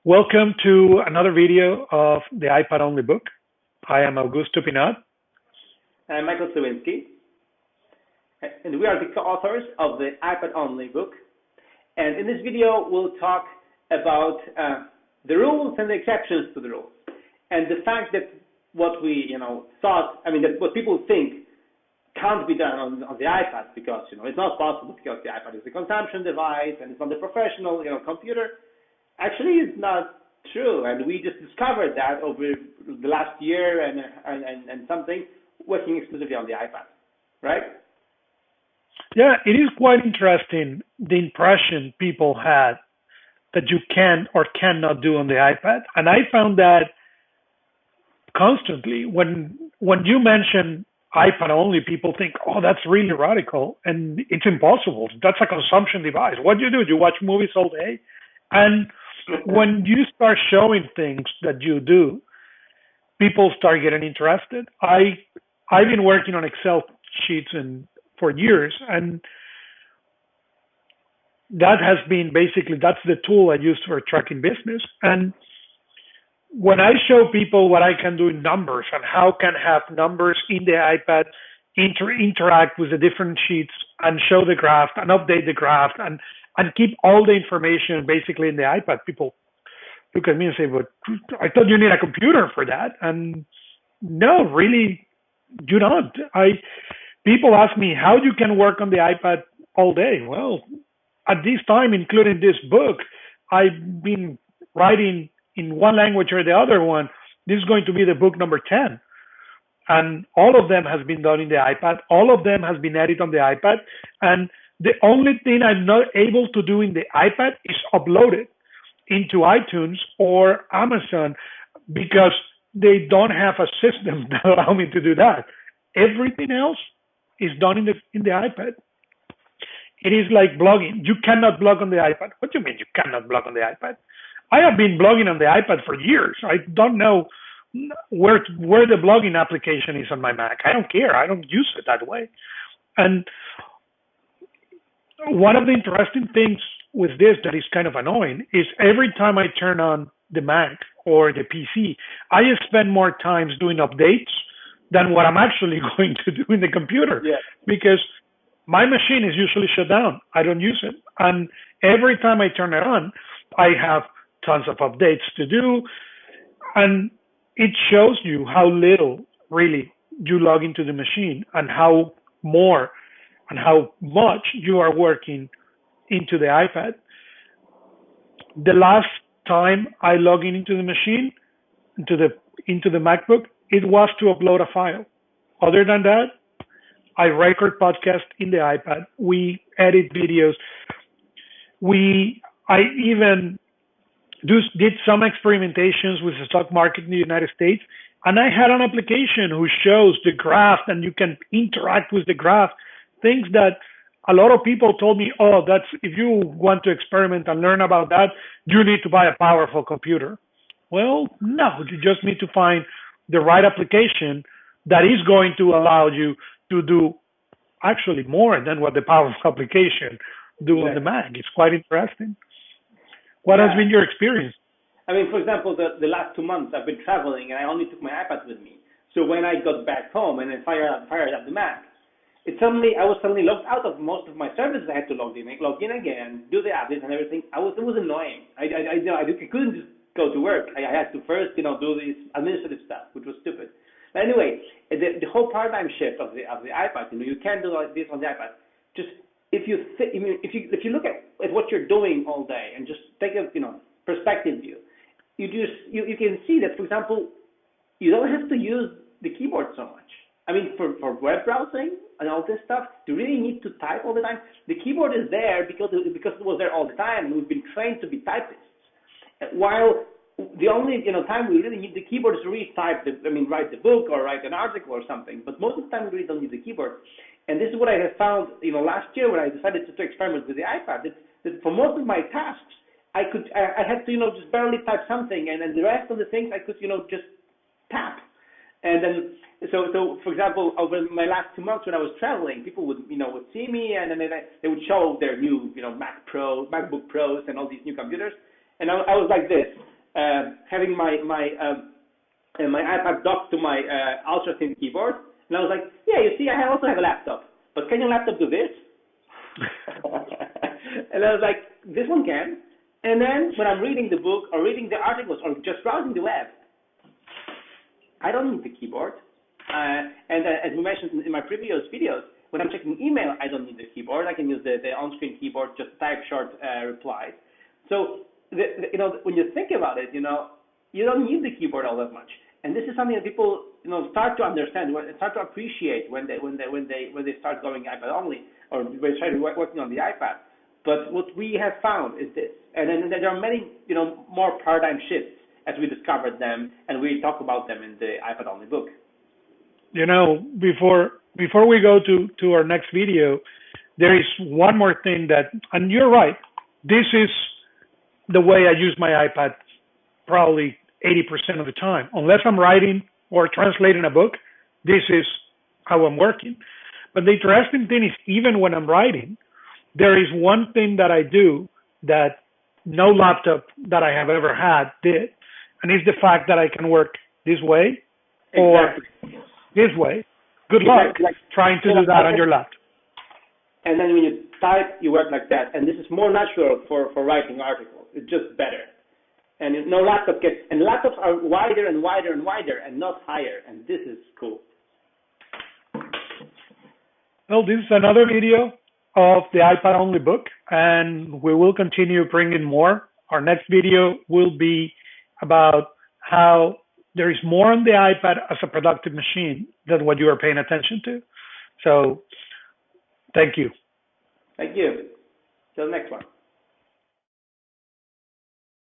Welcome to another video of the iPad Only book. I am Augusto Pinaud. I'm Michael Sliwinski, and we are the co-authors of the iPad Only book. And in this video, we'll talk about the rules and the exceptions to the rules, and the fact that what we that what people think can't be done on the iPad because it's not possible because the iPad is a consumption device and it's not a professional computer. Actually, it's not true, and we just discovered that over the last year and something working exclusively on the iPad, right? Yeah, it is quite interesting the impression people had that you can or cannot do on the iPad. And I found that constantly when you mention iPad only, people think, oh, that's really radical and it's impossible. That's a consumption device. What do? You watch movies all day? And when you start showing things that you do, people start getting interested. I've been working on Excel sheets for years, and that has been that's the tool I use for tracking business. And when I show people what I can do in numbers and how can have numbers in the iPad interact with the different sheets and show the graph and update the graph and keep all the information basically in the iPad, people look at me and say, but I thought you need a computer for that. And no, really, you don't. People ask me how you can work on the iPad all day. Well, at this time, including this book, I've been writing in one language or the other one. This is going to be the book number 10. And all of them has been done in the iPad. All of them has been edited on the iPad. And the only thing I'm not able to do in the iPad is upload it into iTunes or Amazon because they don't have a system that allow me to do that. Everything else is done in the iPad. It is like blogging. You cannot blog on the iPad. What do you mean you cannot blog on the iPad? I have been blogging on the iPad for years. I don't know where the blogging application is on my Mac. I don't care. I don't use it that way. And one of the interesting things with this that is kind of annoying is every time I turn on the Mac or the PC, I spend more times doing updates than what I'm actually going to do in the computer. Yeah. Because my machine is usually shut down. I don't use it. And every time I turn it on, I have tons of updates to do. And it shows you how little really you log into the machine and how much you are working into the iPad. The last time I log into the machine, into the MacBook, it was to upload a file. Other than that, I record podcasts in the iPad. We edit videos. I even did some experimentations with the stock market in the United States, and I had an application who shows the graph, and you can interact with the graph. Things that a lot of people told me, oh, that's if you want to experiment and learn about that, you need to buy a powerful computer. Well, no, you just need to find the right application that is going to allow you to do actually more than what the powerful application do on the Mac. It's quite interesting. What has been your experience? I mean, for example, the last 2 months I've been traveling and I only took my iPad with me. So when I got back home and then fired up the Mac, I was suddenly logged out of most of my services. I had to log in again, do the updates and everything. It was annoying. I couldn't just go to work. I had to first, do this administrative stuff, which was stupid. But anyway, the whole paradigm shift of the iPad, you can do like this on the iPad. Just if you look at what you're doing all day and just take a perspective view, you can see that, for example, you don't have to use the keyboard so much. I mean, for web browsing and all this stuff, you really need to type all the time. The keyboard is there because it was there all the time, and we've been trained to be typists. While the only time we really need the keyboard is to really write the book or write an article or something. But most of the time we really don't need the keyboard. And this is what I have found, last year when I decided to experiment with the iPad. That for most of my tasks, I had to just barely type something, and then the rest of the things I could just tap. And then, so for example, over my last 2 months when I was traveling, people would see me, and then they would show their new, MacBook Pros and all these new computers. And I was like this. having my iPad docked to my ultra thin keyboard, and I was like, yeah, you see, I also have a laptop, but can your laptop do this? And I was like, this one can. And then when I'm reading the book or reading the articles or just browsing the web, I don't need the keyboard. And as we mentioned in my previous videos, when I'm checking email, I don't need the keyboard. I can use the on-screen keyboard, just type short replies. So, when you think about it, you don't need the keyboard all that much. And this is something that people, start to understand, start to appreciate when they start going iPad only or when they start working on the iPad. But what we have found is this, and then there are many, more paradigm shifts as we discovered them, and we talk about them in the iPad only book. Before we go to our next video, there is one more thing and you're right, this is the way I use my iPad probably 80% of the time. Unless I'm writing or translating a book, this is how I'm working. But the interesting thing is, even when I'm writing, there is one thing that I do that no laptop that I have ever had did, and it's the fact that I can work this way or this way. Good luck trying to do that on your laptop. And then when you type, you work like that. And this is more natural for writing articles. It's just better. And no laptop and laptops are wider and wider and wider and not higher. And this is cool. Well, this is another video of the iPad only book, and we will continue bringing more. Our next video will be about how there is more on the iPad as a productive machine than what you are paying attention to. So, thank you. Thank you. Till the next one.